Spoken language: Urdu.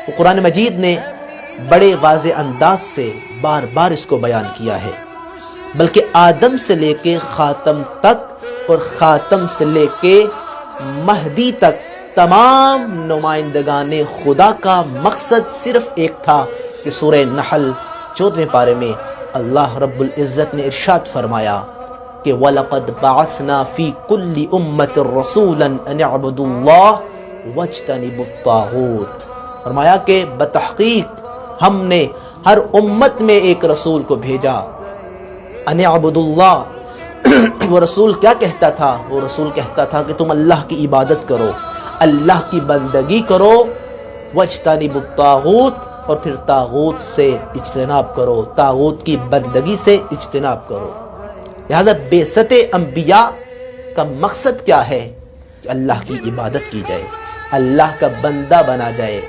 قرآن مجید نے بڑے واضح انداز سے بار بار اس کو بیان کیا ہے، بلکہ آدم سے لے کے خاتم تک اور خاتم سے لے کے مہدی تک تمام نمائندگان خدا کا مقصد صرف ایک تھا کہ سورہ نحل 14ویں پارے میں اللہ رب العزت نے ارشاد فرمایا کہ وَلَقَدْ بَعَثْنَا فِي كُلِّ أُمَّةٍ رَسُولًا أَنِ اعْبُدُوا اللَّهَ وَاجْتَنِبُوا الطَّاغُوتَ، فرمایا کہ بتحقیق ہم نے ہر امت میں ایک رسول کو بھیجا، ان اعبدوا اللہ۔ وہ رسول کیا کہتا تھا؟ وہ رسول کہتا تھا کہ تم اللہ کی عبادت کرو، اللہ کی بندگی کرو، واجتنبوا الطاغوت، اور پھر طاغوت سے اجتناب کرو، طاغوت کی بندگی سے اجتناب کرو۔ لہذا بعثت انبیاء کا مقصد کیا ہے؟ کہ اللہ کی عبادت کی جائے، اللہ کا بندہ بنا جائے،